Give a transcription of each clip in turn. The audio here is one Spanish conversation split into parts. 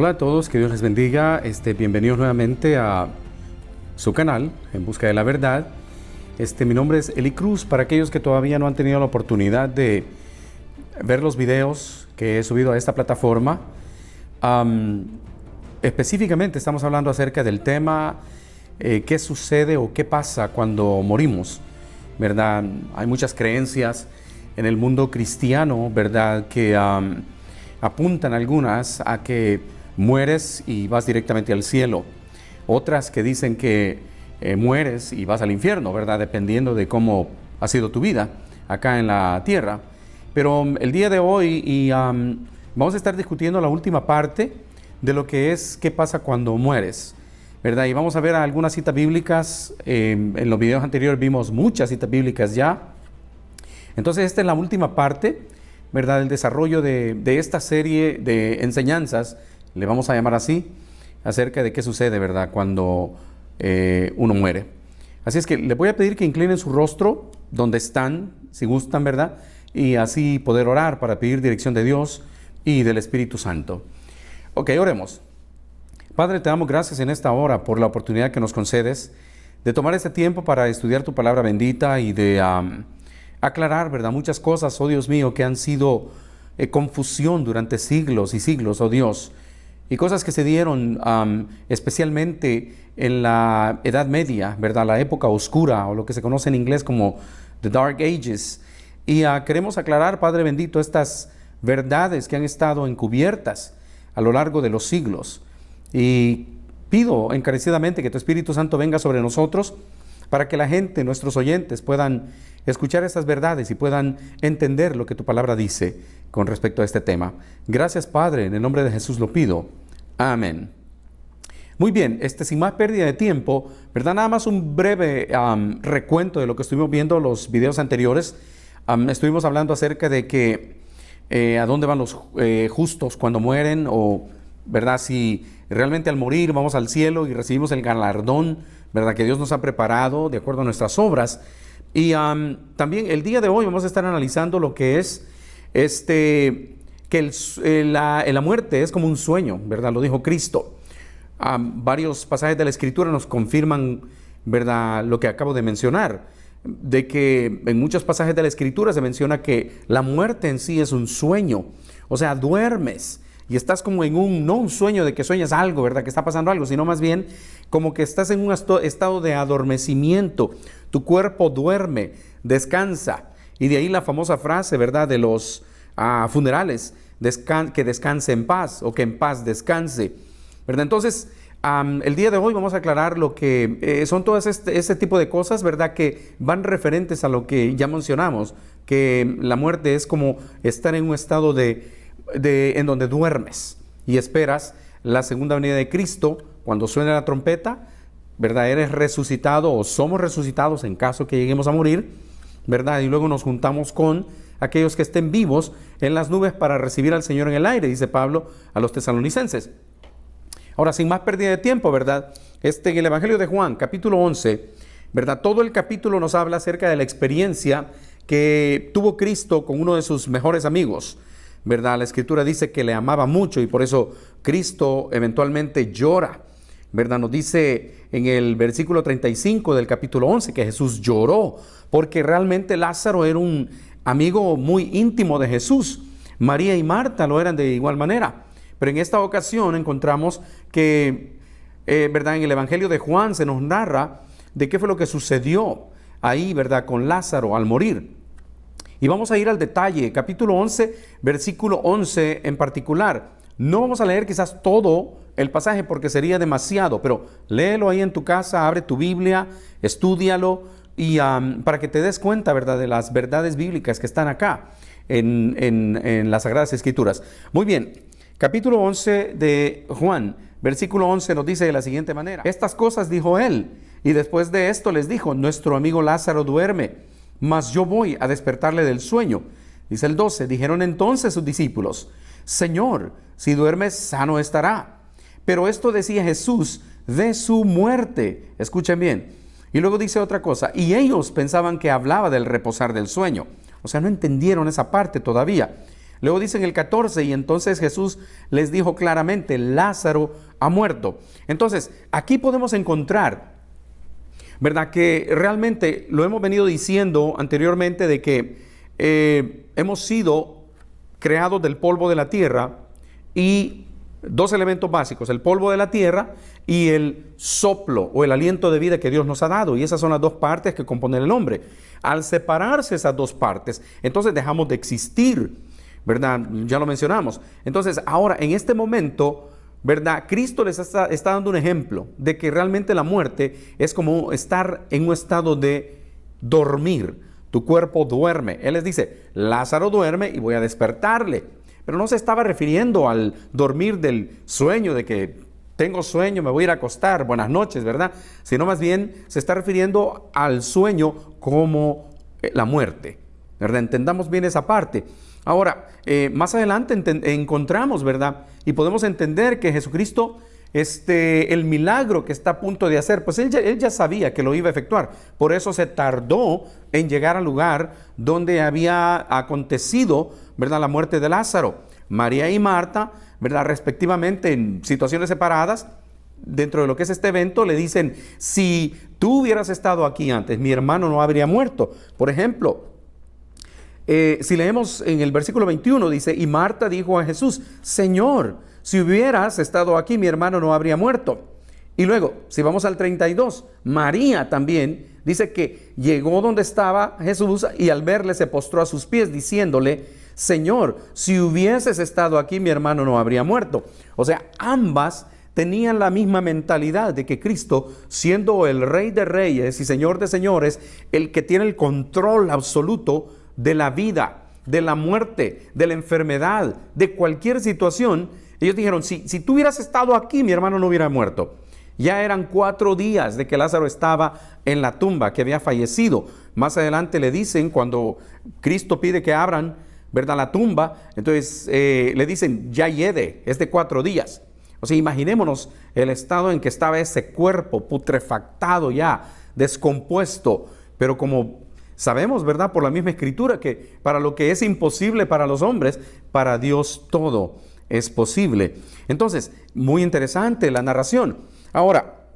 Hola a todos, que Dios les bendiga. Bienvenidos nuevamente a su canal, En Busca de la Verdad. Mi nombre es Eli Cruz. Para aquellos que todavía no han tenido la oportunidad de ver los videos que he subido a esta plataforma, específicamente estamos hablando acerca del tema qué sucede o qué pasa cuando morimos, ¿verdad? Hay muchas creencias en el mundo cristiano, ¿verdad?, que apuntan algunas a que mueres y vas directamente al cielo. Otras que dicen que mueres y vas al infierno, ¿verdad?, dependiendo de cómo ha sido tu vida acá en la tierra. Pero el día de hoy vamos a estar discutiendo la última parte de lo que es qué pasa cuando mueres, ¿verdad? Y vamos a ver algunas citas bíblicas. En los videos anteriores vimos muchas citas bíblicas ya. Entonces esta es la última parte, ¿verdad?, del desarrollo de esta serie de enseñanzas, le vamos a llamar así, acerca de qué sucede, ¿verdad?, cuando uno muere. Así es que les voy a pedir que inclinen su rostro donde están, si gustan, ¿verdad?, y así poder orar para pedir dirección de Dios y del Espíritu Santo. Ok, oremos. Padre, te damos gracias en esta hora por la oportunidad que nos concedes de tomar este tiempo para estudiar tu palabra bendita y de aclarar, ¿verdad?, muchas cosas, oh Dios mío, que han sido confusión durante siglos y siglos, oh Dios, y cosas que se dieron especialmente en la Edad Media, ¿verdad?, la época oscura, o lo que se conoce en inglés como The Dark Ages. Y queremos aclarar, Padre bendito, estas verdades que han estado encubiertas a lo largo de los siglos. Y pido encarecidamente que tu Espíritu Santo venga sobre nosotros para que la gente, nuestros oyentes, puedan escuchar estas verdades y puedan entender lo que tu palabra dice con respecto a este tema. Gracias, Padre, en el nombre de Jesús lo pido. Amén. Muy bien, sin más pérdida de tiempo, ¿verdad?, nada más un breve recuento de lo que estuvimos viendo los videos anteriores. Estuvimos hablando acerca de que a dónde van los justos cuando mueren, o, ¿verdad?, si realmente al morir vamos al cielo y recibimos el galardón, ¿verdad?, que Dios nos ha preparado de acuerdo a nuestras obras. Y también el día de hoy vamos a estar analizando lo que es que la muerte es como un sueño, ¿verdad? Lo dijo Cristo. Varios pasajes de la Escritura nos confirman, ¿verdad?, lo que acabo de mencionar, de que en muchos pasajes de la Escritura se menciona que la muerte en sí es un sueño. O sea, duermes y estás como en no un sueño de que sueñas algo, ¿verdad?, que está pasando algo, sino más bien como que estás en un estado de adormecimiento. Tu cuerpo duerme, descansa. Y de ahí la famosa frase, ¿verdad?, de los funerales, que descanse en paz, o que en paz descanse, ¿verdad? Entonces, el día de hoy vamos a aclarar lo que son todas este tipo de cosas, ¿verdad?, que van referentes a lo que ya mencionamos, que la muerte es como estar en un estado en donde duermes y esperas la segunda venida de Cristo. Cuando suene la trompeta, ¿verdad?, eres resucitado, o somos resucitados en caso que lleguemos a morir, ¿verdad?, y luego nos juntamos con aquellos que estén vivos en las nubes para recibir al Señor en el aire, dice Pablo a los tesalonicenses. Ahora, sin más pérdida de tiempo, ¿verdad?, en el Evangelio de Juan, capítulo 11, ¿verdad?, todo el capítulo nos habla acerca de la experiencia que tuvo Cristo con uno de sus mejores amigos, ¿verdad? La Escritura dice que le amaba mucho y por eso Cristo eventualmente llora, ¿verdad? Nos dice en el versículo 35 del capítulo 11 que Jesús lloró porque realmente Lázaro era un amigo muy íntimo de Jesús. María y Marta lo eran de igual manera. Pero en esta ocasión encontramos que, ¿verdad?, en el Evangelio de Juan se nos narra de qué fue lo que sucedió ahí, ¿verdad?, con Lázaro al morir. Y vamos a ir al detalle, capítulo 11, versículo 11 en particular. No vamos a leer quizás todo el pasaje porque sería demasiado, pero léelo ahí en tu casa, abre tu Biblia, estúdialo, y para que te des cuenta, ¿verdad?, de las verdades bíblicas que están acá en las Sagradas Escrituras. Muy bien, capítulo 11 de Juan, versículo 11 nos dice de la siguiente manera: estas cosas dijo él, y después de esto les dijo: nuestro amigo Lázaro duerme, mas yo voy a despertarle del sueño. Dice el 12, dijeron entonces sus discípulos: Señor, si duermes, sano estará. Pero esto decía Jesús de su muerte. Escuchen bien. Y luego dice otra cosa: y ellos pensaban que hablaba del reposar del sueño. O sea, no entendieron esa parte todavía. Luego dice en el 14, y entonces Jesús les dijo claramente, Lázaro ha muerto. Entonces, aquí podemos encontrar, ¿verdad?, que realmente lo hemos venido diciendo anteriormente de que hemos sido creados del polvo de la tierra, y dos elementos básicos, el polvo de la tierra y el soplo o el aliento de vida que Dios nos ha dado, y esas son las dos partes que componen el hombre. Al separarse esas dos partes, entonces dejamos de existir, ¿verdad? Ya lo mencionamos. Entonces ahora en este momento, ¿verdad?, Cristo les está dando un ejemplo de que realmente la muerte es como estar en un estado de dormir. Tu cuerpo duerme. Él les dice, Lázaro duerme y voy a despertarle. Pero no se estaba refiriendo al dormir del sueño, de que tengo sueño, me voy a ir a acostar, buenas noches, ¿verdad? Sino más bien se está refiriendo al sueño como la muerte, ¿verdad? Entendamos bien esa parte. Ahora, más adelante encontramos, ¿verdad?, y podemos entender que Jesucristo, el milagro que está a punto de hacer, pues él ya sabía que lo iba a efectuar. Por eso se tardó en llegar al lugar donde había acontecido, ¿verdad?, la muerte de Lázaro. María y Marta, ¿verdad?, respectivamente, en situaciones separadas, dentro de lo que es este evento, le dicen, si tú hubieras estado aquí antes, mi hermano no habría muerto. Por ejemplo, si leemos en el versículo 21, dice, y Marta dijo a Jesús, Señor, si hubieras estado aquí, mi hermano no habría muerto. Y luego, si vamos al 32, María también dice que llegó donde estaba Jesús y al verle se postró a sus pies diciéndole, Señor, si hubieses estado aquí, mi hermano no habría muerto. O sea, ambas tenían la misma mentalidad de que Cristo, siendo el Rey de Reyes y Señor de Señores, el que tiene el control absoluto de la vida, de la muerte, de la enfermedad, de cualquier situación, ellos dijeron, si tú hubieras estado aquí, mi hermano no hubiera muerto. Ya eran 4 días de que Lázaro estaba en la tumba, que había fallecido. Más adelante le dicen, cuando Cristo pide que abran, ¿verdad?, la tumba, entonces le dicen, ya hiede, es de 4 días. O sea, imaginémonos el estado en que estaba ese cuerpo putrefactado ya, descompuesto, pero como sabemos, ¿verdad?, por la misma escritura, que para lo que es imposible para los hombres, para Dios todo es posible. Entonces, muy interesante la narración. Ahora,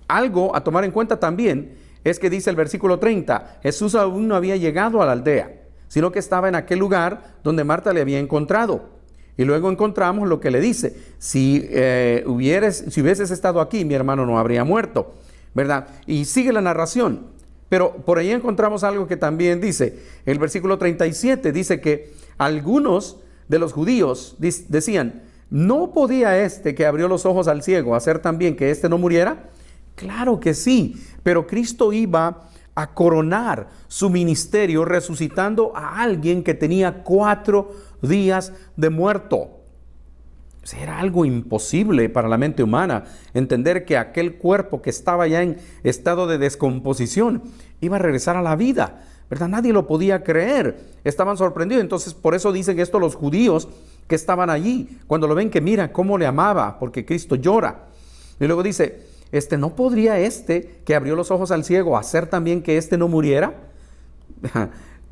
algo a tomar en cuenta también es que dice el versículo 30, Jesús aún no había llegado a la aldea, sino que estaba en aquel lugar donde Marta le había encontrado. Y luego encontramos lo que le dice, si hubieses estado aquí, mi hermano no habría muerto, ¿verdad? Y sigue la narración, pero por ahí encontramos algo que también dice, el versículo 37 dice que algunos de los judíos decían, ¿no podía este que abrió los ojos al ciego hacer también que este no muriera? Claro que sí, pero Cristo iba a coronar su ministerio resucitando a alguien que tenía 4 días de muerto. O sea, era algo imposible para la mente humana entender que aquel cuerpo que estaba ya en estado de descomposición iba a regresar a la vida, ¿verdad? Nadie lo podía creer, estaban sorprendidos. Entonces por eso dicen esto los judíos que estaban allí, cuando lo ven, que mira cómo le amaba, porque Cristo llora. Y luego dice, ¿no podría que abrió los ojos al ciego hacer también que no muriera?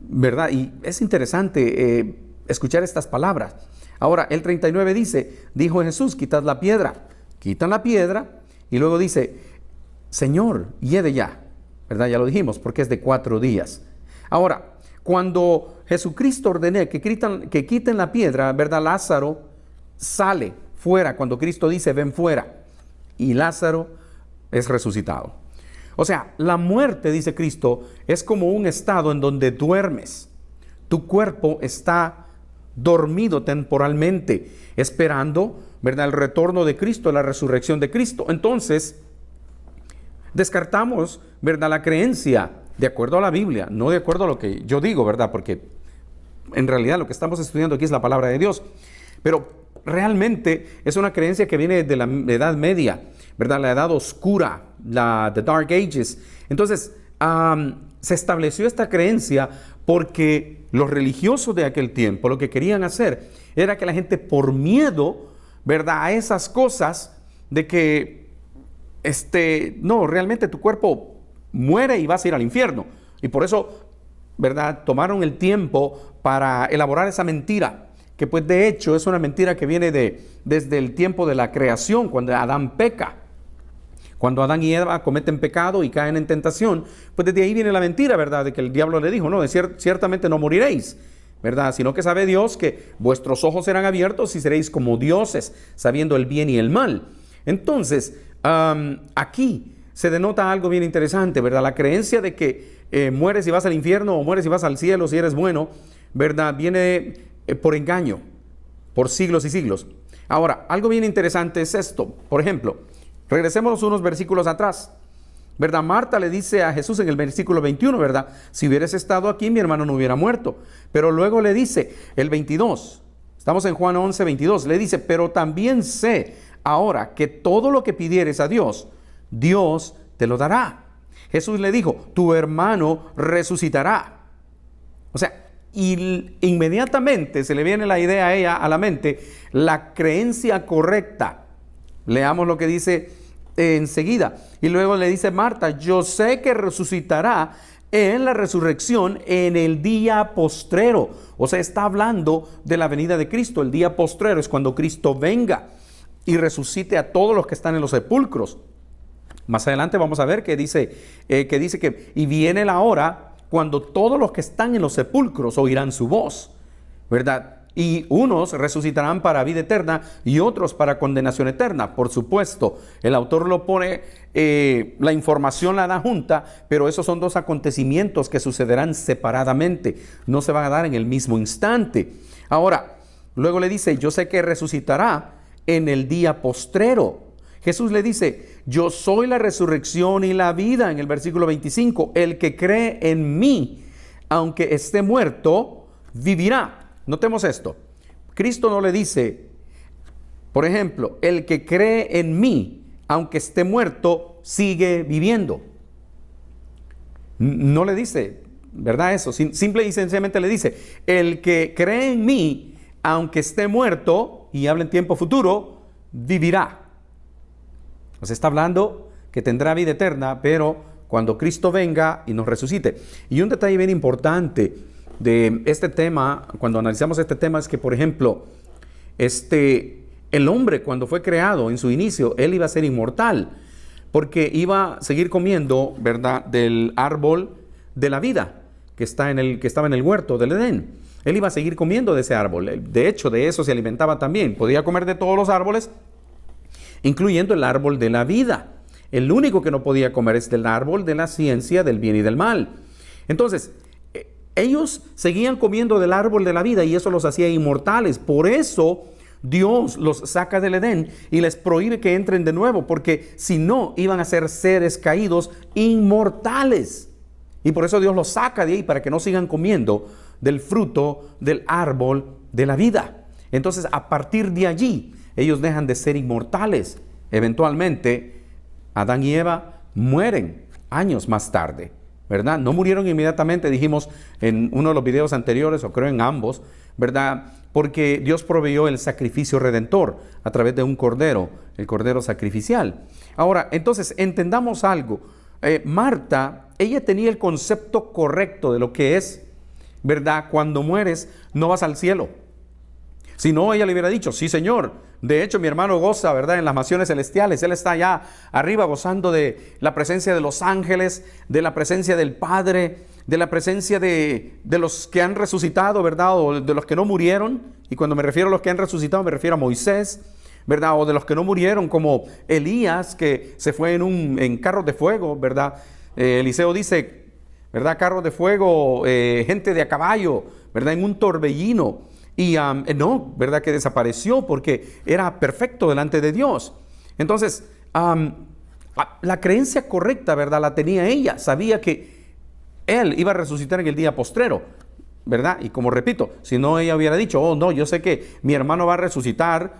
¿Verdad? Y es interesante escuchar estas palabras. Ahora, el 39 dice, dijo Jesús, quitad la piedra. Quitan la piedra y luego dice, Señor, hiede ya. ¿Verdad? Ya lo dijimos, porque es de 4 días. Ahora, cuando Jesucristo ordenó que quiten la piedra, ¿verdad?, Lázaro sale fuera cuando Cristo dice, ven fuera. Y Lázaro es resucitado. O sea, la muerte, dice Cristo, es como un estado en donde duermes. Tu cuerpo está dormido temporalmente, esperando, ¿verdad?, el retorno de Cristo, la resurrección de Cristo. Entonces, descartamos, ¿verdad?, la creencia de acuerdo a la Biblia, no de acuerdo a lo que yo digo, ¿verdad?, porque en realidad lo que estamos estudiando aquí es la palabra de Dios. Pero realmente es una creencia que viene de la Edad Media, ¿verdad?, la Edad Oscura, the Dark Ages. Entonces, se estableció esta creencia porque los religiosos de aquel tiempo lo que querían hacer era que la gente, por miedo, ¿verdad?, a esas cosas de que no, realmente tu cuerpo muere y vas a ir al infierno. Y por eso, ¿verdad?, tomaron el tiempo para elaborar esa mentira. que pues de hecho es una mentira que viene desde el tiempo de la creación, cuando Adán peca. Cuando Adán y Eva cometen pecado y caen en tentación, pues desde ahí viene la mentira, ¿verdad? De que el diablo le dijo, no, ciertamente no moriréis, ¿verdad? Sino que sabe Dios que vuestros ojos serán abiertos y seréis como dioses, sabiendo el bien y el mal. Entonces, aquí se denota algo bien interesante, ¿verdad? La creencia de que mueres y vas al infierno o mueres y vas al cielo si eres bueno, ¿verdad? Viene por engaño, por siglos y siglos. Ahora, algo bien interesante es esto. Por ejemplo, regresemos unos versículos atrás, ¿verdad? Marta le dice a Jesús en el versículo 21, ¿verdad? Si hubieras estado aquí, mi hermano no hubiera muerto. Pero luego le dice, el 22, estamos en Juan 11, 22, le dice, pero también sé ahora que todo lo que pidieres a Dios, Dios te lo dará. Jesús le dijo, tu hermano resucitará. O sea, y inmediatamente se le viene la idea a ella a la mente, la creencia correcta. Leamos lo que dice enseguida. Y luego le dice Marta, yo sé que resucitará en la resurrección en el día postrero. O sea, está hablando de la venida de Cristo. El día postrero es cuando Cristo venga y resucite a todos los que están en los sepulcros. Más adelante vamos a ver que dice que y viene la hora cuando todos los que están en los sepulcros oirán su voz, ¿verdad? Y unos resucitarán para vida eterna y otros para condenación eterna. Por supuesto, el autor lo pone, la información la da junta, pero esos son dos acontecimientos que sucederán separadamente. No se van a dar en el mismo instante. Ahora, luego le dice, yo sé que resucitará en el día postrero. Jesús le dice, yo soy la resurrección y la vida, en el versículo 25. El que cree en mí, aunque esté muerto, vivirá. Notemos esto. Cristo no le dice, por ejemplo, el que cree en mí, aunque esté muerto, sigue viviendo. No le dice, ¿verdad? Eso. Simple y sencillamente le dice, el que cree en mí, aunque esté muerto, y habla en tiempo futuro, vivirá. Nos está hablando que tendrá vida eterna, pero cuando Cristo venga y nos resucite. Y un detalle bien importante de este tema, cuando analizamos este tema, es que, por ejemplo, el hombre cuando fue creado en su inicio, él iba a ser inmortal, porque iba a seguir comiendo, ¿verdad?, del árbol de la vida que estaba en el huerto del Edén. Él iba a seguir comiendo de ese árbol. De hecho, de eso se alimentaba también. Podía comer de todos los árboles, incluyendo el árbol de la vida. El único que no podía comer es del árbol de la ciencia del bien y del mal. Entonces, ellos seguían comiendo del árbol de la vida y eso los hacía inmortales. Por eso Dios los saca del Edén y les prohíbe que entren de nuevo, porque si no, iban a ser seres caídos inmortales. Y por eso Dios los saca de ahí, para que no sigan comiendo del fruto del árbol de la vida. Entonces, a partir de allí, ellos dejan de ser inmortales. Eventualmente, Adán y Eva mueren años más tarde, ¿verdad? No murieron inmediatamente, dijimos en uno de los videos anteriores, o creo en ambos, ¿verdad? Porque Dios proveyó el sacrificio redentor a través de un cordero, el cordero sacrificial. Ahora, entonces, entendamos algo. Marta, ella tenía el concepto correcto de lo que es, ¿verdad? Cuando mueres, no vas al cielo. Si no, ella le hubiera dicho, sí, Señor. De hecho, mi hermano goza, ¿verdad?, en las mansiones celestiales. Él está allá arriba gozando de la presencia de los ángeles, de la presencia del Padre, de la presencia de los que han resucitado, ¿verdad?, o de los que no murieron. Y cuando me refiero a los que han resucitado, me refiero a Moisés, ¿verdad?, o de los que no murieron, como Elías, que se fue en carros de fuego, ¿verdad? Eliseo dice, ¿verdad?, carros de fuego, gente de a caballo, ¿verdad?, en un torbellino. Y no, ¿verdad?, que desapareció porque era perfecto delante de Dios. Entonces, la creencia correcta, ¿verdad?, la tenía ella. Sabía que él iba a resucitar en el día postrero, ¿verdad? Y como repito, si no, ella hubiera dicho, oh no, yo sé que mi hermano va a resucitar,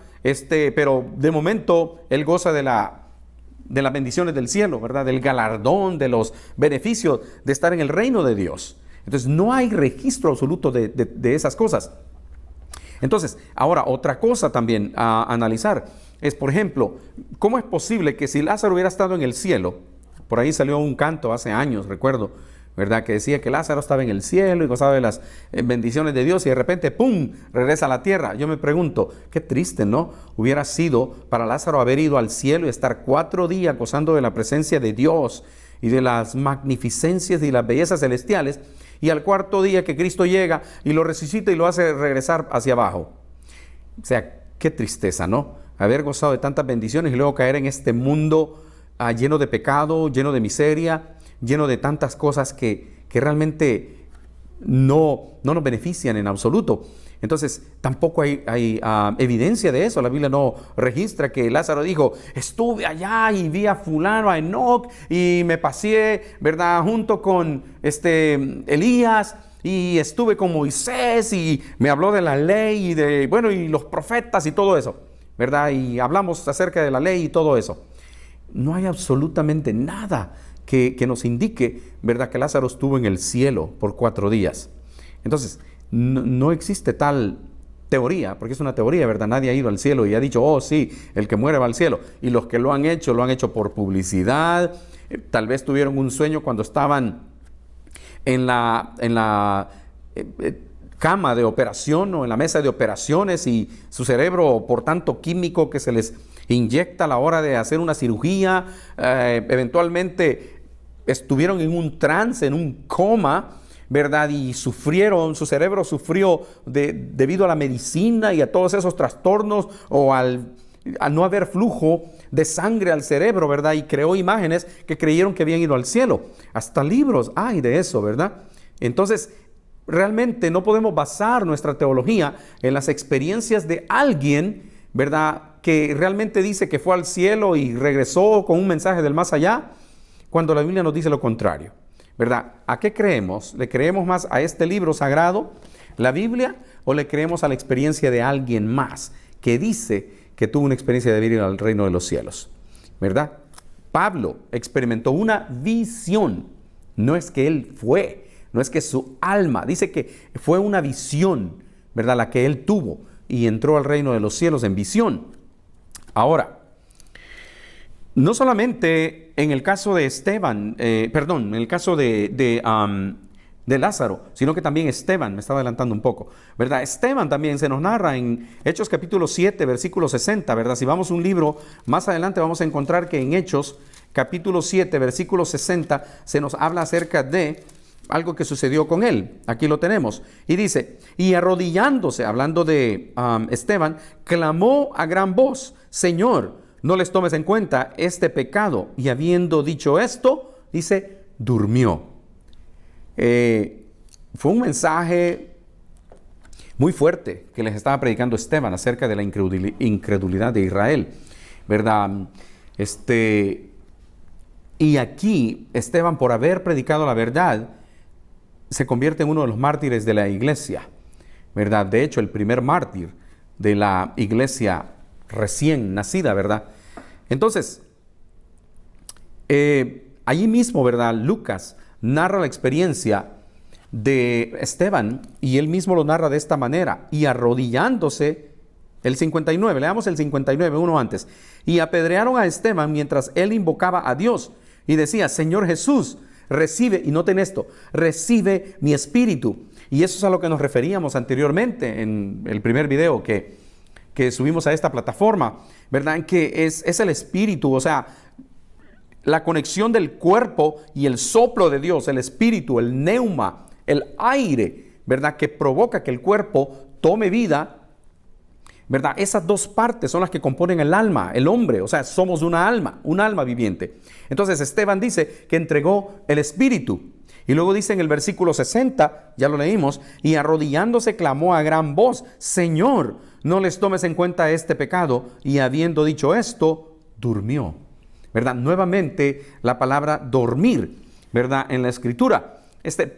pero de momento él goza de las bendiciones del cielo, ¿verdad?, del galardón, de los beneficios de estar en el reino de Dios. Entonces, no hay registro absoluto de esas cosas. Entonces, ahora otra cosa también a analizar es, por ejemplo, ¿cómo es posible que si Lázaro hubiera estado en el cielo, por ahí salió un canto hace años, recuerdo, ¿verdad? Que decía que Lázaro estaba en el cielo y gozaba de las bendiciones de Dios y de repente, ¡pum!, regresa a la tierra. Yo me pregunto, qué triste, ¿no? Hubiera sido para Lázaro haber ido al cielo y estar 4 días gozando de la presencia de Dios y de las magnificencias y las bellezas celestiales, y al 4.º día que Cristo llega y lo resucita y lo hace regresar hacia abajo. O sea, qué tristeza, ¿no? Haber gozado de tantas bendiciones y luego caer en este mundo lleno de pecado, lleno de miseria, lleno de tantas cosas que realmente no nos benefician en absoluto. Entonces, tampoco hay evidencia de eso. La Biblia no registra que Lázaro dijo, estuve allá y vi a fulano, a Enoc, y me pasé, ¿verdad?, junto con Elías, y estuve con Moisés, y me habló de la ley, y los profetas y todo eso, ¿verdad? Y hablamos acerca de la ley y todo eso. No hay absolutamente nada que nos indique, ¿verdad?, que Lázaro estuvo en el cielo por 4 días. Entonces, no existe tal teoría, porque es una teoría, ¿verdad? Nadie ha ido al cielo y ha dicho, oh sí, el que muere va al cielo. Y los que lo han hecho por publicidad. Tal vez tuvieron un sueño cuando estaban en la cama de operación o en la mesa de operaciones, y su cerebro, por tanto químico que se les inyecta a la hora de hacer una cirugía, eventualmente estuvieron en un trance, en un coma, ¿verdad? Y su cerebro sufrió debido a la medicina y a todos esos trastornos, o al no haber flujo de sangre al cerebro, ¿verdad? Y creó imágenes que creyeron que habían ido al cielo. Hasta libros hay de eso, ¿verdad? Entonces, realmente no podemos basar nuestra teología en las experiencias de alguien, ¿verdad?, que realmente dice que fue al cielo y regresó con un mensaje del más allá, cuando la Biblia nos dice lo contrario, ¿verdad? ¿A qué creemos? ¿Le creemos más a este libro sagrado, la Biblia, o le creemos a la experiencia de alguien más que dice que tuvo una experiencia de ir al reino de los cielos, ¿verdad? Pablo experimentó una visión. No es que él fue, no es que su alma, dice que fue una visión, ¿verdad?, la que él tuvo, y entró al reino de los cielos en visión. Ahora, no solamente en el caso de en el caso de Lázaro, sino que también Esteban, me estaba adelantando un poco, ¿verdad? Esteban también se nos narra en Hechos capítulo 7, versículo 60, ¿verdad? Si vamos un libro más adelante vamos a encontrar que en Hechos capítulo 7, versículo 60, se nos habla acerca de algo que sucedió con él. Aquí lo tenemos. Y dice, y arrodillándose, hablando de Esteban, clamó a gran voz, Señor, no les tomes en cuenta este pecado. Y habiendo dicho esto, dice, durmió. Fue un mensaje muy fuerte que les estaba predicando Esteban acerca de la incredulidad de Israel, ¿verdad? Y aquí Esteban, por haber predicado la verdad, se convierte en uno de los mártires de la iglesia, ¿verdad? De hecho, el primer mártir de la iglesia recién nacida, ¿verdad? Entonces, allí mismo, ¿verdad?, Lucas narra la experiencia de Esteban, y él mismo lo narra de esta manera, y arrodillándose, el 59, leamos el 59, uno antes, y apedrearon a Esteban mientras él invocaba a Dios, y decía, Señor Jesús, recibe, y noten esto, recibe mi espíritu. Y eso es a lo que nos referíamos anteriormente en el primer video que subimos a esta plataforma, ¿verdad? Que es el espíritu, o sea, la conexión del cuerpo y el soplo de Dios, el espíritu, el neuma, el aire, ¿verdad?, que provoca que el cuerpo tome vida, ¿verdad? Esas dos partes son las que componen el alma, el hombre, o sea, somos un alma viviente. Entonces Esteban dice que entregó el espíritu. Y luego dice en el versículo 60, ya lo leímos, y arrodillándose clamó a gran voz, Señor, no les tomes en cuenta este pecado. Y habiendo dicho esto, durmió, ¿verdad? Nuevamente la palabra dormir, ¿verdad?, en la escritura.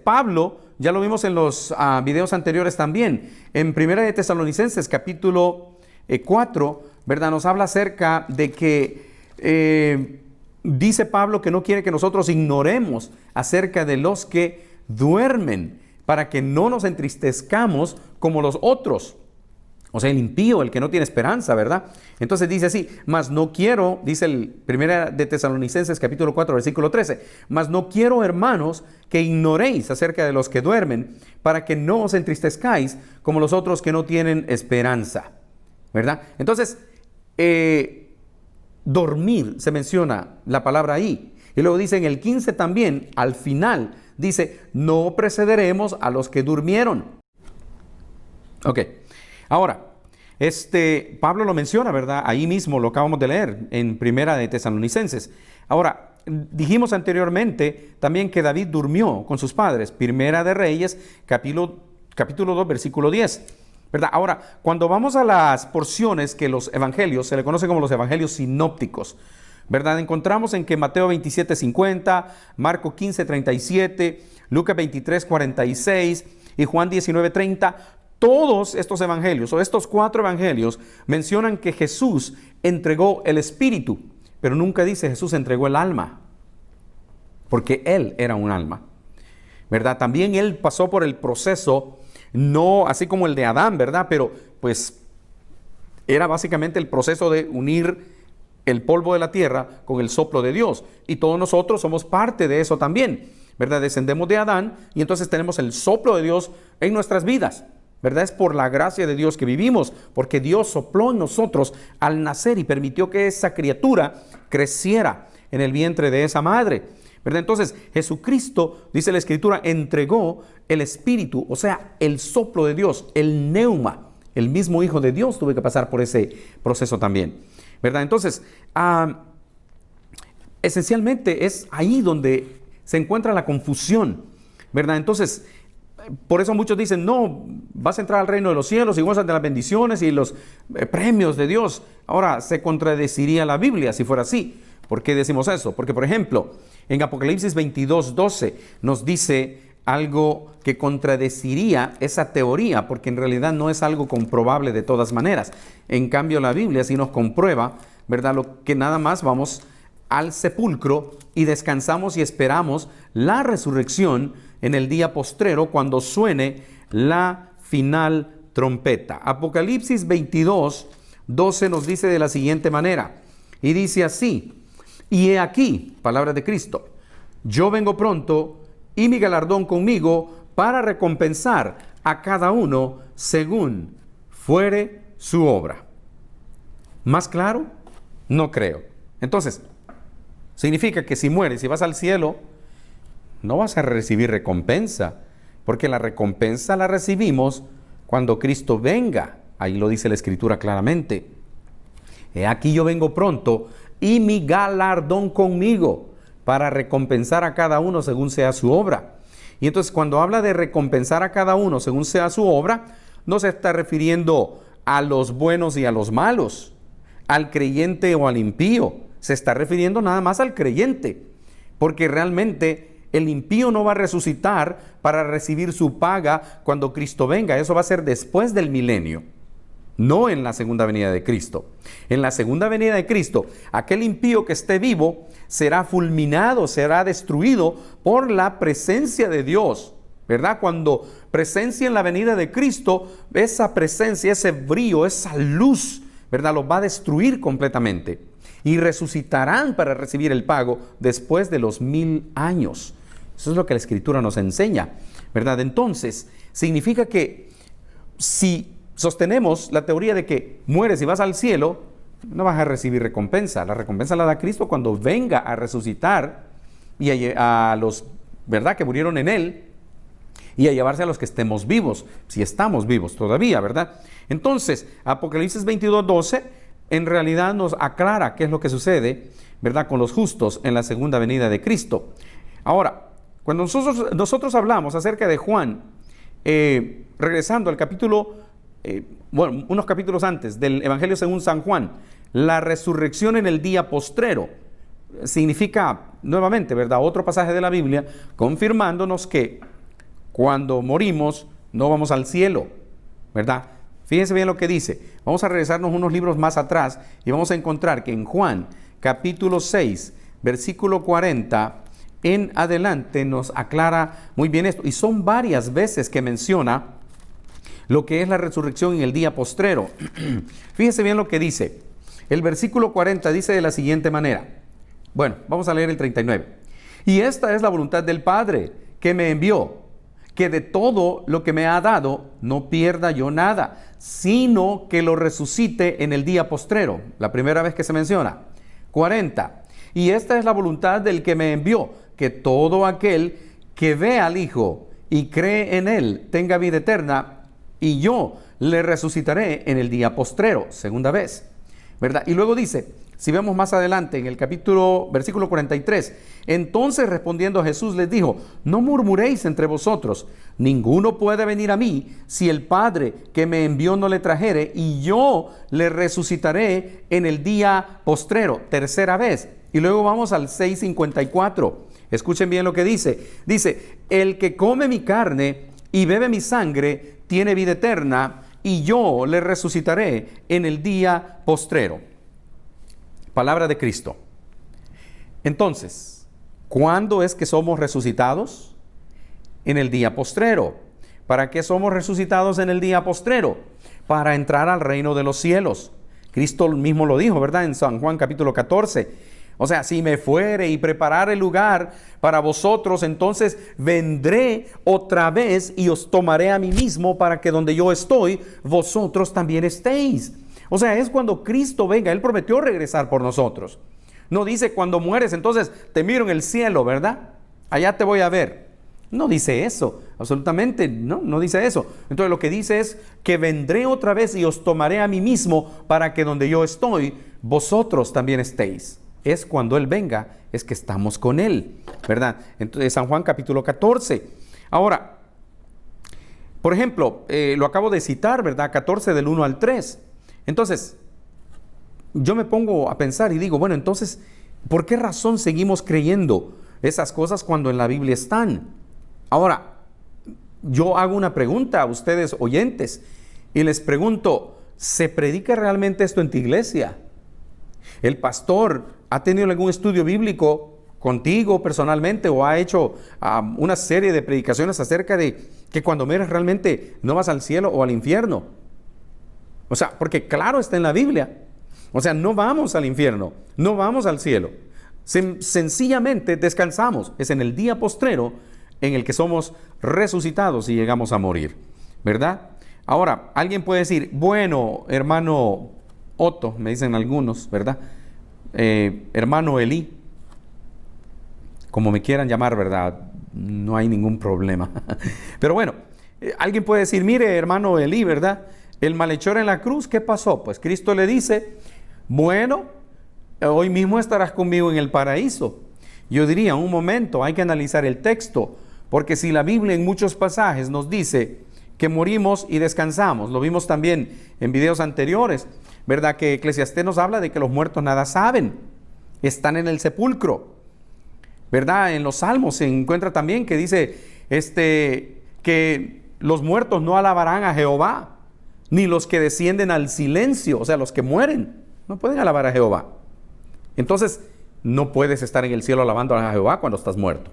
Pablo, ya lo vimos en los videos anteriores también, en 1 de Tesalonicenses capítulo 4, ¿verdad?, nos habla acerca de que dice Pablo que no quiere que nosotros ignoremos acerca de los que duermen, para que no nos entristezcamos como los otros. O sea, el impío, el que no tiene esperanza, ¿verdad? Entonces dice así, mas no quiero, dice el 1 de Tesalonicenses capítulo 4, versículo 13, mas no quiero, hermanos, que ignoréis acerca de los que duermen, para que no os entristezcáis como los otros que no tienen esperanza, ¿verdad? Entonces, dormir, se menciona la palabra ahí. Y luego dice en el 15 también, al final, dice, no precederemos a los que durmieron. Ok. Ahora, Pablo lo menciona, ¿verdad? Ahí mismo lo acabamos de leer en 1 de Tesalonicenses. Ahora, dijimos anteriormente también que David durmió con sus padres. 1 de Reyes, capítulo 2, versículo 10. ¿Verdad? Ahora, cuando vamos a las porciones que los evangelios, se le conoce como los evangelios sinópticos, ¿verdad? Encontramos en que Mateo 27:50, Marco 15:37, Lucas 23:46 y Juan 19:30, todos estos evangelios, o estos 4 evangelios, mencionan que Jesús entregó el espíritu, pero nunca dice Jesús entregó el alma, porque Él era un alma, ¿verdad? También Él pasó por el proceso, no así como el de Adán, ¿verdad? Pero pues era básicamente el proceso de unir el polvo de la tierra con el soplo de Dios. Y todos nosotros somos parte de eso también, ¿verdad? Descendemos de Adán y entonces tenemos el soplo de Dios en nuestras vidas, ¿verdad? Es por la gracia de Dios que vivimos, porque Dios sopló en nosotros al nacer y permitió que esa criatura creciera en el vientre de esa madre, ¿verdad? Entonces, Jesucristo, dice la Escritura, entregó el Espíritu, o sea, el soplo de Dios, el neuma. El mismo Hijo de Dios tuvo que pasar por ese proceso también, ¿verdad? Entonces, esencialmente es ahí donde se encuentra la confusión, ¿verdad? Entonces, por eso muchos dicen, no, vas a entrar al reino de los cielos y gozas de las bendiciones y los premios de Dios. Ahora, se contradeciría la Biblia si fuera así. ¿Por qué decimos eso? Porque, por ejemplo, en Apocalipsis 22:12 nos dice algo que contradeciría esa teoría, porque en realidad no es algo comprobable de todas maneras. En cambio, la Biblia sí nos comprueba, ¿verdad? Lo que nada más vamos al sepulcro y descansamos y esperamos la resurrección en el día postrero cuando suene la final trompeta. Apocalipsis 22:12 nos dice de la siguiente manera, y dice así, y he aquí, palabras de Cristo, yo vengo pronto y mi galardón conmigo para recompensar a cada uno según fuere su obra. ¿Más claro? No creo. Entonces, significa que si mueres y vas al cielo, no vas a recibir recompensa, porque la recompensa la recibimos cuando Cristo venga. Ahí lo dice la Escritura claramente. He aquí yo vengo pronto y mi galardón conmigo para recompensar a cada uno según sea su obra. Y entonces cuando habla de recompensar a cada uno según sea su obra, no se está refiriendo a los buenos y a los malos, al creyente o al impío. Se está refiriendo nada más al creyente, porque realmente el impío no va a resucitar para recibir su paga cuando Cristo venga. Eso va a ser después del milenio, no en la segunda venida de Cristo. En la segunda venida de Cristo, aquel impío que esté vivo será fulminado, será destruido por la presencia de Dios, ¿verdad? Cuando presencia en la venida de Cristo, esa presencia, ese brillo, esa luz, ¿verdad? Los va a destruir completamente. Y resucitarán para recibir el pago después de los 1000 años. Eso es lo que la Escritura nos enseña, ¿verdad? Entonces, significa que si sostenemos la teoría de que mueres y vas al cielo, no vas a recibir recompensa. La recompensa la da Cristo cuando venga a resucitar y a los, ¿verdad?, que murieron en Él, y a llevarse a los que estemos vivos, si estamos vivos todavía, ¿verdad? Entonces, Apocalipsis 22:12 en realidad nos aclara qué es lo que sucede, ¿verdad?, con los justos en la segunda venida de Cristo. Ahora, cuando nosotros hablamos acerca de Juan, regresando al capítulo, unos capítulos antes del Evangelio según San Juan, la resurrección en el día postrero, significa nuevamente, ¿verdad?, otro pasaje de la Biblia confirmándonos que cuando morimos no vamos al cielo, ¿verdad? Fíjense bien lo que dice. Vamos a regresarnos unos libros más atrás y vamos a encontrar que en Juan capítulo 6, versículo 40 en adelante nos aclara muy bien esto. Y son varias veces que menciona lo que es la resurrección en el día postrero. Fíjese bien lo que dice. El versículo 40 dice de la siguiente manera. Bueno, vamos a leer el 39. Y esta es la voluntad del Padre que me envió, que de todo lo que me ha dado no pierda yo nada, sino que lo resucite en el día postrero. La primera vez que se menciona. 40. Y esta es la voluntad del que me envió, que todo aquel que ve al Hijo y cree en Él tenga vida eterna, y yo le resucitaré en el día postrero, segunda vez. ¿Verdad? Y luego dice, si vemos más adelante en el versículo 43, entonces respondiendo Jesús les dijo, no murmuréis entre vosotros, ninguno puede venir a mí si el Padre que me envió no le trajere, y yo le resucitaré en el día postrero, tercera vez. Y luego vamos al 6:54. Escuchen bien lo que dice. Dice, el que come mi carne y bebe mi sangre tiene vida eterna, y yo le resucitaré en el día postrero. Palabra de Cristo. Entonces, ¿cuándo es que somos resucitados? En el día postrero. ¿Para qué somos resucitados en el día postrero? Para entrar al reino de los cielos. Cristo mismo lo dijo, ¿verdad? En San Juan capítulo 14. O sea, si me fuere y preparare lugar para vosotros, entonces vendré otra vez y os tomaré a mí mismo, para que donde yo estoy, vosotros también estéis. O sea, es cuando Cristo venga. Él prometió regresar por nosotros. No dice cuando mueres, entonces te miro en el cielo, ¿verdad? Allá te voy a ver. No dice eso, absolutamente no dice eso. Entonces lo que dice es que vendré otra vez y os tomaré a mí mismo, para que donde yo estoy, vosotros también estéis. Es cuando Él venga, es que estamos con Él, ¿verdad? Entonces, San Juan capítulo 14. Ahora, por ejemplo, lo acabo de citar, ¿verdad? 14 del 1 al 3. Entonces, yo me pongo a pensar y digo, bueno, entonces, ¿por qué razón seguimos creyendo esas cosas cuando en la Biblia están? Ahora, yo hago una pregunta a ustedes oyentes y les pregunto, ¿se predica realmente esto en tu iglesia? ¿El pastor ha tenido algún estudio bíblico contigo personalmente o ha hecho una serie de predicaciones acerca de que cuando mueres realmente no vas al cielo o al infierno? O sea, porque claro está en la Biblia. O sea, no vamos al infierno, no vamos al cielo. Sencillamente descansamos. Es en el día postrero en el que somos resucitados y llegamos a morir, ¿verdad? Ahora, alguien puede decir, bueno, hermano Otto, me dicen algunos, ¿verdad? Hermano Elí, como me quieran llamar, ¿verdad? No hay ningún problema. Pero bueno, alguien puede decir, mire, hermano Elí, ¿verdad? El malhechor en la cruz, ¿qué pasó? Pues Cristo le dice, bueno, hoy mismo estarás conmigo en el paraíso. Yo diría, un momento, hay que analizar el texto, porque si la Biblia en muchos pasajes nos dice que morimos y descansamos, lo vimos también en videos anteriores, ¿verdad? Que Eclesiastés nos habla de que los muertos nada saben, están en el sepulcro, ¿verdad? En los Salmos se encuentra también que dice que los muertos no alabarán a Jehová, ni los que descienden al silencio, o sea, los que mueren, no pueden alabar a Jehová. Entonces, no puedes estar en el cielo alabando a Jehová cuando estás muerto,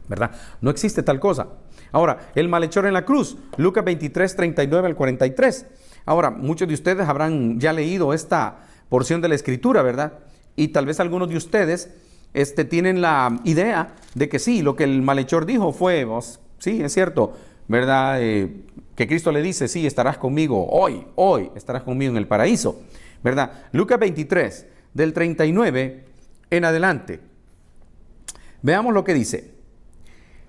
¿verdad? No existe tal cosa. Ahora, el malhechor en la cruz, Lucas 23, 39 al 43. Ahora, muchos de ustedes habrán ya leído esta porción de la Escritura, ¿verdad? Y tal vez algunos de ustedes tienen la idea de que sí, lo que el malhechor dijo fue, sí, es cierto, ¿verdad? Que Cristo le dice, sí, estarás conmigo hoy estarás conmigo en el paraíso, ¿verdad? Lucas 23, del 39 en adelante. Veamos lo que dice,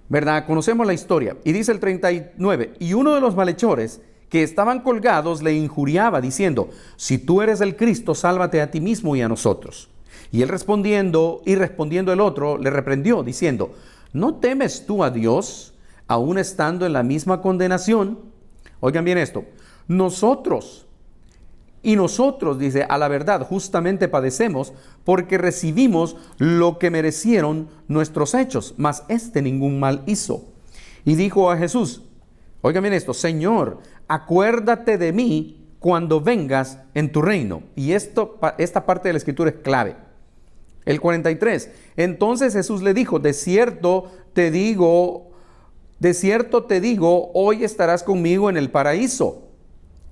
¿verdad? Conocemos la historia. Y dice el 39, y uno de los malhechores que estaban colgados le injuriaba diciendo, si tú eres el Cristo, sálvate a ti mismo y a nosotros. Y él respondiendo el otro, le reprendió diciendo, ¿no temes tú a Dios, aún estando en la misma condenación? Oigan bien esto, nosotros, dice, a la verdad, justamente padecemos, porque recibimos lo que merecieron nuestros hechos, mas ningún mal hizo. Y dijo a Jesús, oigan bien esto, Señor, acuérdate de mí cuando vengas en tu reino. Y esta parte de la Escritura es clave. El 43, entonces Jesús le dijo, de cierto te digo, de cierto te digo, hoy estarás conmigo en el paraíso.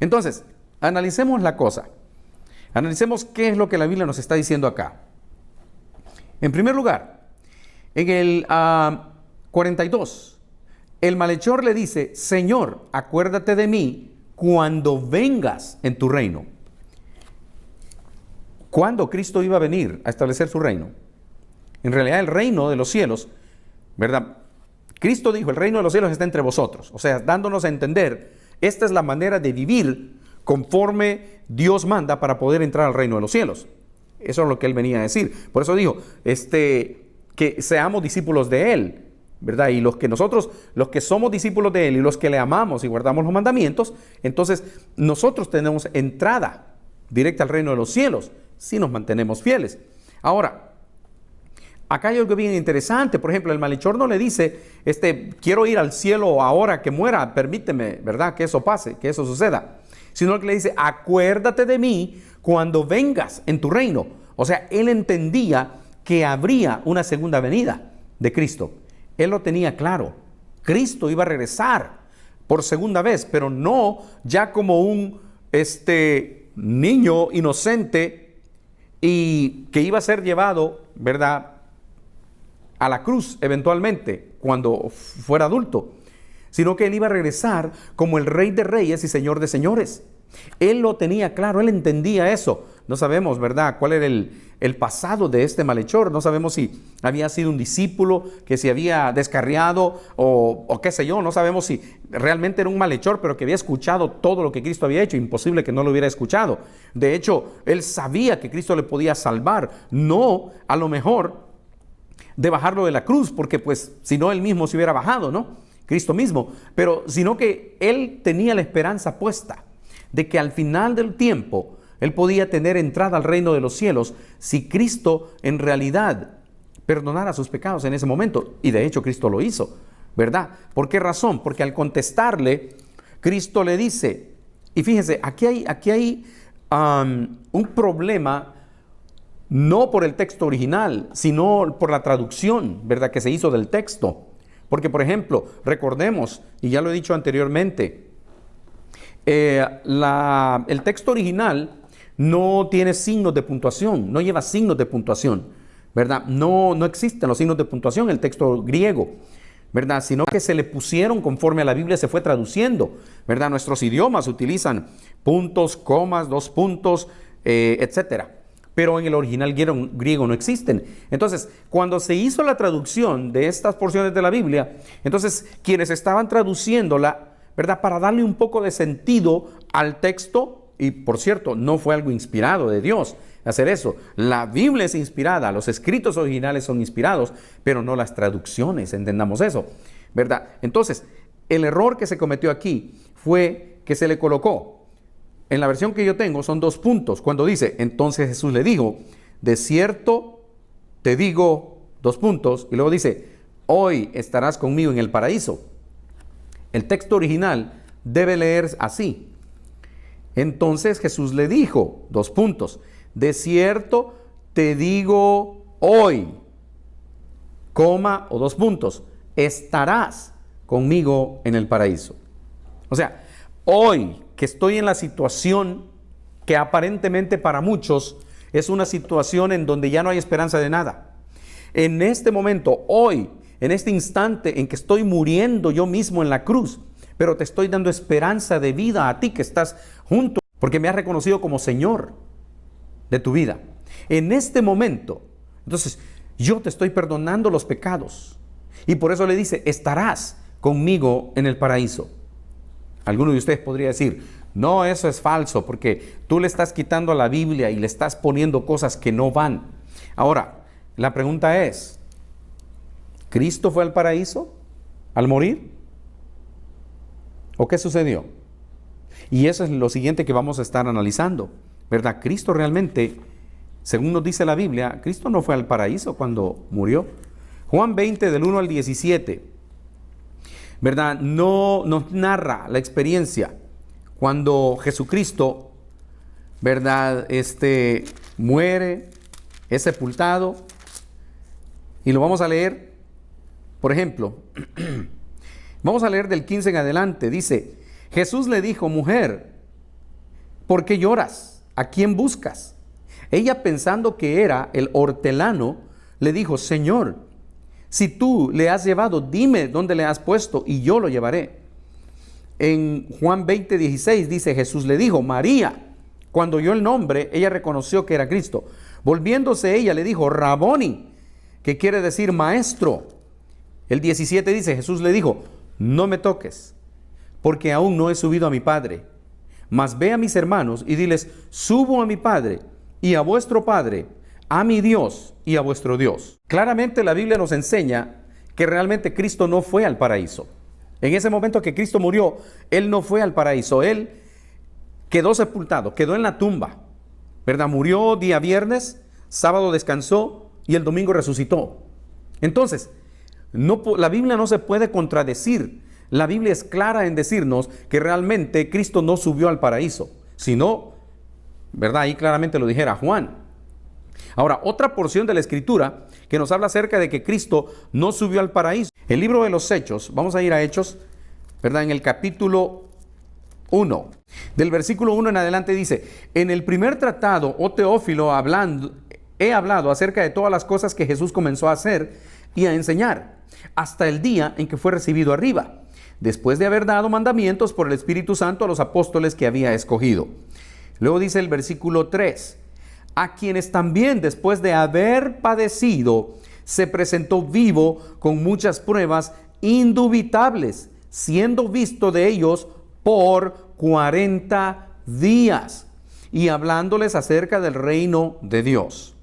Entonces, analicemos la cosa. Analicemos qué es lo que la Biblia nos está diciendo acá. En primer lugar, en el 42, el malhechor le dice, Señor, acuérdate de mí cuando vengas en tu reino. ¿Cuándo Cristo iba a venir a establecer su reino? En realidad el reino de los cielos, ¿verdad? Cristo dijo, el reino de los cielos está entre vosotros. O sea, dándonos a entender, esta es la manera de vivir conforme Dios manda para poder entrar al reino de los cielos. Eso es lo que Él venía a decir. Por eso dijo, que seamos discípulos de Él, ¿verdad? Y los que somos discípulos de Él y los que le amamos y guardamos los mandamientos, entonces nosotros tenemos entrada directa al reino de los cielos, si nos mantenemos fieles. Ahora, acá hay algo bien interesante. Por ejemplo, el malhechor no le dice, quiero ir al cielo ahora que muera, permíteme, ¿verdad? Que eso pase, que eso suceda. Sino que le dice, acuérdate de mí cuando vengas en tu reino. O sea, él entendía que habría una segunda venida de Cristo. Él lo tenía claro. Cristo iba a regresar por segunda vez, pero no ya como un niño inocente y que iba a ser llevado, ¿verdad?, a la cruz eventualmente cuando fuera adulto, sino que Él iba a regresar como el Rey de Reyes y Señor de Señores. Él lo tenía claro, Él entendía eso. No sabemos, ¿verdad?, cuál era el pasado de este malhechor. No sabemos si había sido un discípulo que se había descarriado o qué sé yo. No sabemos si realmente era un malhechor, pero que había escuchado todo lo que Cristo había hecho. Imposible que no lo hubiera escuchado. De hecho, él sabía que Cristo le podía salvar. No, a lo mejor, de bajarlo de la cruz, porque pues si no él mismo se hubiera bajado, ¿no? Cristo mismo. Pero sino que él tenía la esperanza puesta de que al final del tiempo él podía tener entrada al reino de los cielos si Cristo en realidad perdonara sus pecados en ese momento. Y de hecho Cristo lo hizo, ¿verdad? ¿Por qué razón? Porque al contestarle, Cristo le dice, y fíjense, aquí hay un problema, no por el texto original, sino por la traducción, ¿verdad?, que se hizo del texto. Porque, por ejemplo, recordemos, y ya lo he dicho anteriormente, el texto original no tiene signos de puntuación, no lleva signos de puntuación, ¿verdad? No existen los signos de puntuación en el texto griego, ¿verdad? Sino que se le pusieron conforme a la Biblia se fue traduciendo, ¿verdad? Nuestros idiomas utilizan puntos, comas, dos puntos, etcétera. Pero en el original griego no existen. Entonces, cuando se hizo la traducción de estas porciones de la Biblia, entonces quienes estaban traduciéndola, ¿verdad?, para darle un poco de sentido al texto, y por cierto, no fue algo inspirado de Dios hacer eso. La Biblia es inspirada, los escritos originales son inspirados, pero no las traducciones, entendamos eso, ¿verdad? Entonces, el error que se cometió aquí fue que se le colocó, en la versión que yo tengo son dos puntos, cuando dice, entonces Jesús le dijo, de cierto te digo, dos puntos, y luego dice, hoy estarás conmigo en el paraíso. El texto original debe leer así. Entonces Jesús le dijo, dos puntos, de cierto te digo hoy, coma o dos puntos, estarás conmigo en el paraíso. O sea, hoy que estoy en la situación que aparentemente para muchos es una situación en donde ya no hay esperanza de nada. En este momento, hoy, en este instante en que estoy muriendo yo mismo en la cruz, pero te estoy dando esperanza de vida a ti que estás junto, porque me has reconocido como Señor de tu vida. En este momento, entonces, yo te estoy perdonando los pecados. Y por eso le dice, estarás conmigo en el paraíso. Alguno de ustedes podría decir, no, eso es falso, porque tú le estás quitando a la Biblia y le estás poniendo cosas que no van. Ahora, la pregunta es, ¿Cristo fue al paraíso al morir? ¿O qué sucedió? Y eso es lo siguiente que vamos a estar analizando, ¿verdad? Cristo realmente, según nos dice la Biblia, Cristo no fue al paraíso cuando murió. Juan 20, del 1 al 17, ¿verdad? No nos narra la experiencia cuando Jesucristo, ¿verdad?, muere, es sepultado. Y lo vamos a leer, por ejemplo, Vamos a leer del 15 en adelante. Dice, Jesús le dijo, mujer, ¿por qué lloras? ¿A quién buscas? Ella, pensando que era el hortelano, le dijo, Señor, si tú le has llevado, dime dónde le has puesto y yo lo llevaré. En Juan 20:16 dice, Jesús le dijo, María. Cuando oyó el nombre, ella reconoció que era Cristo. Volviéndose ella le dijo, Raboni, que quiere decir maestro. El 17 dice, Jesús le dijo, no me toques, porque aún no he subido a mi Padre. Mas ve a mis hermanos y diles, subo a mi Padre y a vuestro Padre, a mi Dios y a vuestro Dios. Claramente la Biblia nos enseña que realmente Cristo no fue al paraíso. En ese momento que Cristo murió, Él no fue al paraíso. Él quedó sepultado, quedó en la tumba, ¿verdad? Murió día viernes, sábado descansó y el domingo resucitó. Entonces, la Biblia no se puede contradecir. La Biblia es clara en decirnos que realmente Cristo no subió al paraíso, sino, ¿verdad? Ahí claramente lo dijera Juan. Ahora, otra porción de la Escritura que nos habla acerca de que Cristo no subió al paraíso. El libro de los Hechos, vamos a ir a Hechos, ¿verdad? En el capítulo 1, del versículo 1 en adelante dice, en el primer tratado, oh Teófilo, he hablado acerca de todas las cosas que Jesús comenzó a hacer y a enseñar, hasta el día en que fue recibido arriba, después de haber dado mandamientos por el Espíritu Santo a los apóstoles que había escogido. Luego dice el versículo 3, a quienes también después de haber padecido, se presentó vivo con muchas pruebas indubitables, siendo visto de ellos por 40 días y hablándoles acerca del reino de Dios.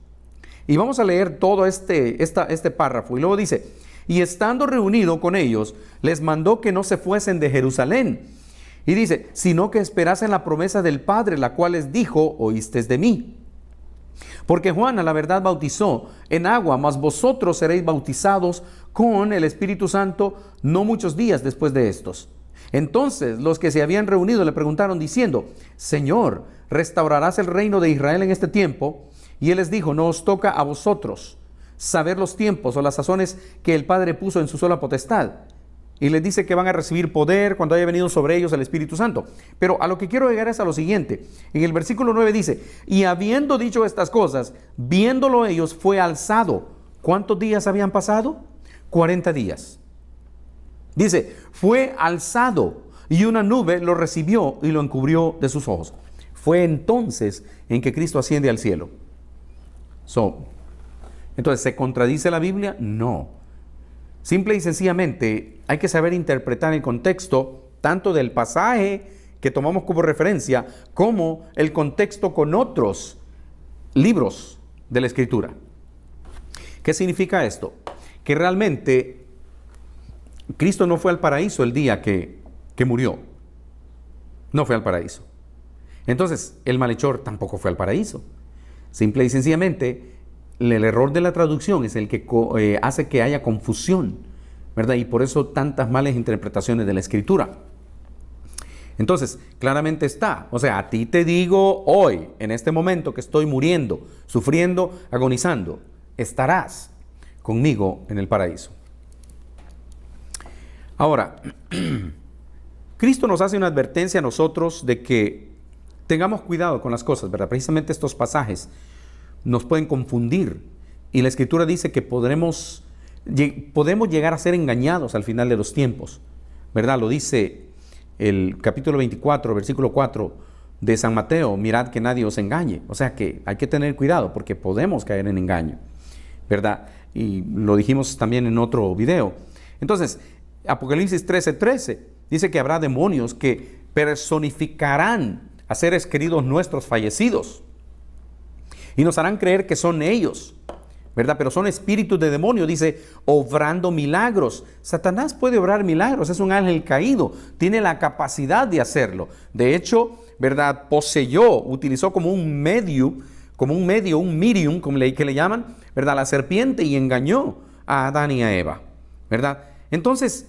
Y vamos a leer todo este párrafo. Y luego dice, y estando reunido con ellos, les mandó que no se fuesen de Jerusalén. Y dice, sino que esperasen la promesa del Padre, la cual les dijo, oísteis de mí. Porque Juan a la verdad bautizó en agua, mas vosotros seréis bautizados con el Espíritu Santo no muchos días después de estos. Entonces los que se habían reunido le preguntaron diciendo, Señor, ¿restaurarás el reino de Israel en este tiempo? Y él les dijo, no os toca a vosotros saber los tiempos o las sazones que el Padre puso en su sola potestad. Y les dice que van a recibir poder cuando haya venido sobre ellos el Espíritu Santo. Pero a lo que quiero llegar es a lo siguiente. En el versículo 9 dice, y habiendo dicho estas cosas, viéndolo ellos, fue alzado. ¿Cuántos días habían pasado? 40 días. Dice, fue alzado y una nube lo recibió y lo encubrió de sus ojos. Fue entonces en que Cristo asciende al cielo. Entonces, ¿se contradice la Biblia? No. Simple y sencillamente hay que saber interpretar el contexto tanto del pasaje que tomamos como referencia como el contexto con otros libros de la Escritura. ¿Qué significa esto? Que realmente Cristo no fue al paraíso el día que murió. No fue al paraíso. Entonces, el malhechor tampoco fue al paraíso. Simple y sencillamente, el error de la traducción es el que hace que haya confusión, ¿verdad? Y por eso tantas malas interpretaciones de la Escritura. Entonces, claramente está, o sea, a ti te digo hoy, en este momento que estoy muriendo, sufriendo, agonizando, estarás conmigo en el paraíso. Ahora, Cristo nos hace una advertencia a nosotros de que tengamos cuidado con las cosas, ¿verdad? Precisamente estos pasajes nos pueden confundir y la Escritura dice que podemos llegar a ser engañados al final de los tiempos, ¿verdad? Lo dice el capítulo 24, versículo 4 de San Mateo, mirad que nadie os engañe. O sea que hay que tener cuidado porque podemos caer en engaño, ¿verdad? Y lo dijimos también en otro video. Entonces, Apocalipsis 13:13 dice que habrá demonios que personificarán a seres queridos nuestros fallecidos y nos harán creer que son ellos, ¿verdad? Pero son espíritus de demonio, dice, obrando milagros. Satanás puede obrar milagros, es un ángel caído, tiene la capacidad de hacerlo. De hecho, ¿verdad? Utilizó como un medium, como que le llaman, ¿verdad? La serpiente y engañó a Adán y a Eva, ¿verdad? Entonces,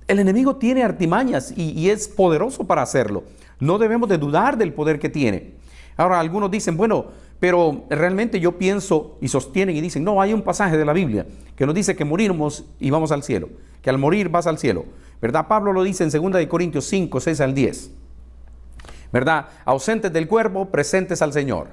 el enemigo tiene artimañas y es poderoso para hacerlo. No debemos de dudar del poder que tiene. Ahora, algunos dicen, bueno, Pero realmente yo pienso y sostienen y dicen, no, hay un pasaje de la Biblia que nos dice que morimos y vamos al cielo, que al morir vas al cielo, ¿verdad? Pablo lo dice en 2 Corintios 5, 6 al 10, ¿verdad? Ausentes del cuerpo, presentes al Señor.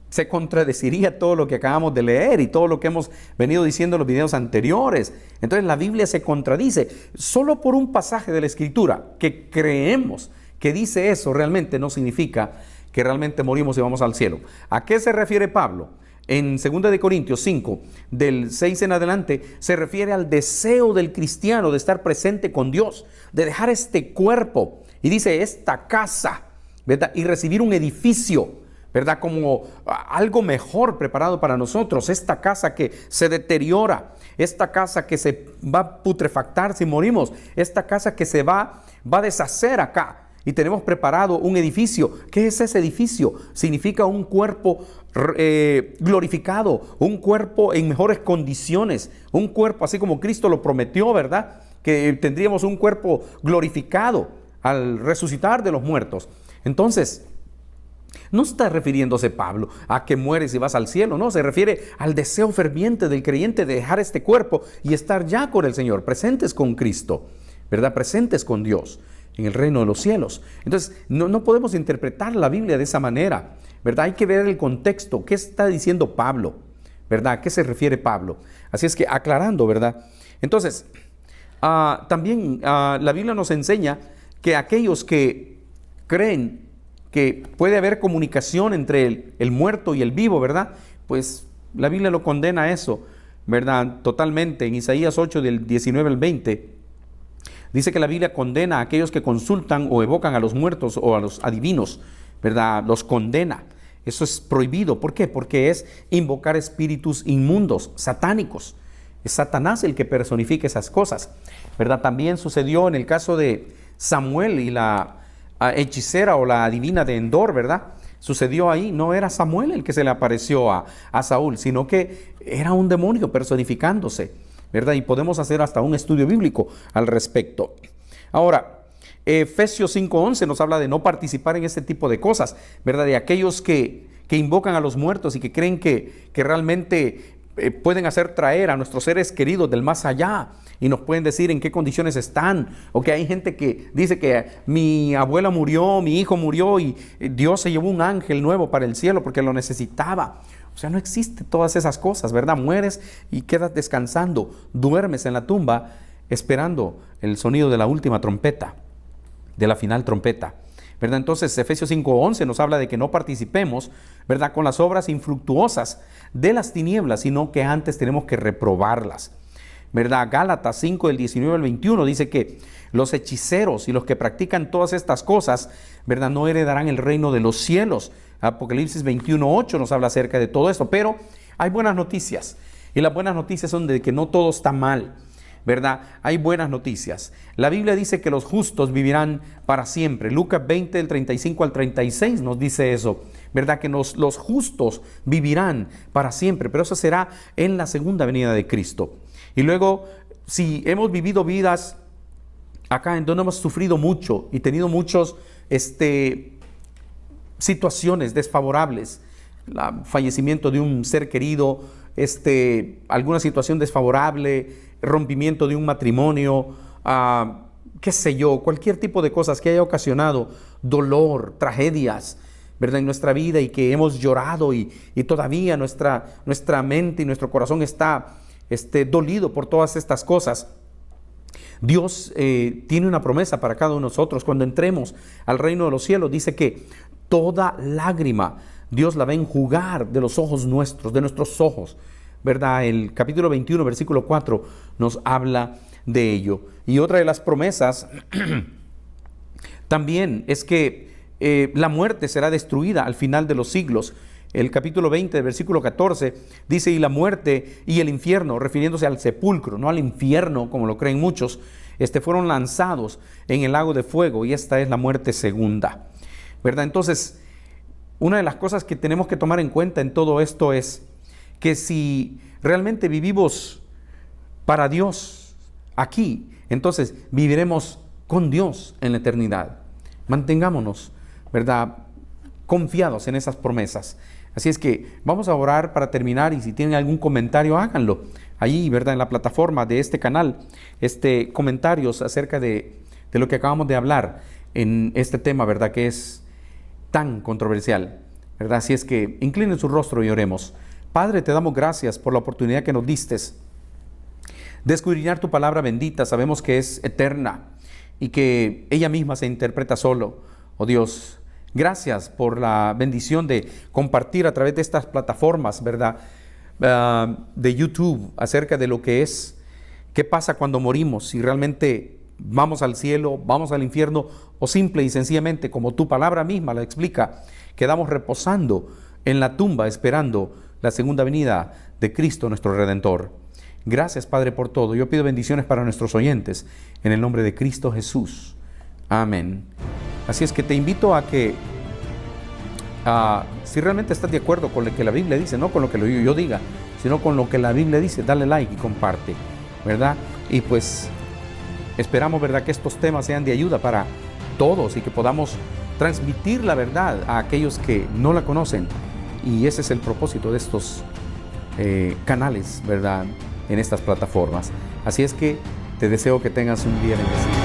Se contradeciría todo lo que acabamos de leer y todo lo que hemos venido diciendo en los videos anteriores. Entonces la Biblia se contradice. Solo por un pasaje de la Escritura que creemos que dice eso realmente no significa que realmente morimos y vamos al cielo. ¿A qué se refiere Pablo? En 2 Corintios 5, del 6 en adelante, se refiere al deseo del cristiano de estar presente con Dios, de dejar este cuerpo, y dice esta casa, ¿verdad? Y recibir un edificio, ¿verdad? Como algo mejor preparado para nosotros, esta casa que se deteriora, esta casa que se va a putrefactar si morimos, esta casa que se va a deshacer acá. Y tenemos preparado un edificio. ¿Qué es ese edificio? Significa un cuerpo glorificado, un cuerpo en mejores condiciones, un cuerpo así como Cristo lo prometió, ¿verdad? Que tendríamos un cuerpo glorificado al resucitar de los muertos. Entonces, no está refiriéndose Pablo a que mueres y vas al cielo, no, se refiere al deseo ferviente del creyente de dejar este cuerpo y estar ya con el Señor, presentes con Cristo, ¿verdad? Presentes con Dios en el reino de los cielos. Entonces, no podemos interpretar la Biblia de esa manera, ¿verdad? Hay que ver el contexto, ¿qué está diciendo Pablo? ¿Verdad? ¿A qué se refiere Pablo? Así es que aclarando, ¿verdad? Entonces, también la Biblia nos enseña que aquellos que creen que puede haber comunicación entre el muerto y el vivo, ¿verdad? Pues la Biblia lo condena a eso, ¿verdad? Totalmente. En Isaías 8, del 19 al 20, dice que la Biblia condena a aquellos que consultan o evocan a los muertos o a los adivinos, ¿verdad? Los condena. Eso es prohibido. ¿Por qué? Porque es invocar espíritus inmundos, satánicos. Es Satanás el que personifica esas cosas, ¿verdad? También sucedió en el caso de Samuel y la hechicera o la adivina de Endor, ¿verdad? Sucedió ahí, no era Samuel el que se le apareció a Saúl, sino que era un demonio personificándose, ¿verdad? Y podemos hacer hasta un estudio bíblico al respecto. Ahora, Efesios 5:11 nos habla de no participar en este tipo de cosas, ¿verdad? De aquellos que invocan a los muertos y que creen que realmente pueden hacer traer a nuestros seres queridos del más allá y nos pueden decir en qué condiciones están, o que hay gente que dice que mi abuela murió, mi hijo murió y Dios se llevó un ángel nuevo para el cielo porque lo necesitaba. O sea, no existe todas esas cosas, ¿verdad? Mueres y quedas descansando, duermes en la tumba esperando el sonido de la última trompeta, de la final trompeta, ¿verdad? Entonces Efesios 5:11 nos habla de que no participemos, ¿verdad?, con las obras infructuosas de las tinieblas, sino que antes tenemos que reprobarlas, ¿verdad? Gálatas 5 del 19 al 21 dice que los hechiceros y los que practican todas estas cosas, ¿verdad?, no heredarán el reino de los cielos. Apocalipsis 21:8 nos habla acerca de todo esto, pero hay buenas noticias, y las buenas noticias son de que no todo está mal, ¿verdad? Hay buenas noticias. La Biblia dice que los justos vivirán para siempre. Lucas 20 del 35 al 36 nos dice eso, ¿verdad? Que los justos vivirán para siempre, pero eso será en la segunda venida de Cristo. Y luego, si hemos vivido vidas acá en donde hemos sufrido mucho y tenido muchos situaciones desfavorables, el fallecimiento de un ser querido, alguna situación desfavorable, rompimiento de un matrimonio, qué sé yo, cualquier tipo de cosas que haya ocasionado dolor, tragedias, ¿verdad?, en nuestra vida, y que hemos llorado y todavía nuestra mente y nuestro corazón está dolido por todas estas cosas. Dios tiene una promesa para cada uno de nosotros. Cuando entremos al reino de los cielos, dice que toda lágrima Dios la va a enjugar de los ojos nuestros, de nuestros ojos, ¿verdad? El capítulo 21, versículo 4 nos habla de ello. Y otra de las promesas también es que la muerte será destruida al final de los siglos. El capítulo 20, versículo 14, dice, y la muerte y el infierno, refiriéndose al sepulcro, no al infierno, como lo creen muchos, fueron lanzados en el lago de fuego, y esta es la muerte segunda, ¿verdad? Entonces, una de las cosas que tenemos que tomar en cuenta en todo esto es que si realmente vivimos para Dios aquí, entonces viviremos con Dios en la eternidad. Mantengámonos, ¿verdad?, confiados en esas promesas. Así es que vamos a orar para terminar, y si tienen algún comentario, háganlo allí, ¿verdad? En la plataforma de este canal, comentarios acerca de lo que acabamos de hablar en este tema, ¿verdad? Que es tan controversial, ¿verdad? Así es que inclinen su rostro y oremos. Padre, te damos gracias por la oportunidad que nos diste de escudriñar tu palabra bendita. Sabemos que es eterna y que ella misma se interpreta solo. Oh Dios, gracias por la bendición de compartir a través de estas plataformas, ¿verdad? De YouTube, acerca de lo que es, qué pasa cuando morimos, si realmente vamos al cielo, vamos al infierno, o simple y sencillamente, como tu palabra misma la explica, quedamos reposando en la tumba esperando la segunda venida de Cristo nuestro Redentor. Gracias, Padre, por todo. Yo pido bendiciones para nuestros oyentes en el nombre de Cristo Jesús. Amén. Así es que te invito a que si realmente estás de acuerdo con lo que la Biblia dice, no con lo que yo diga, sino con lo que la Biblia dice, dale like y comparte, ¿verdad? Y pues esperamos, ¿verdad?, que estos temas sean de ayuda para todos y que podamos transmitir la verdad a aquellos que no la conocen. Y ese es el propósito de estos canales, ¿verdad?, en estas plataformas. Así es que te deseo que tengas un día bendecido.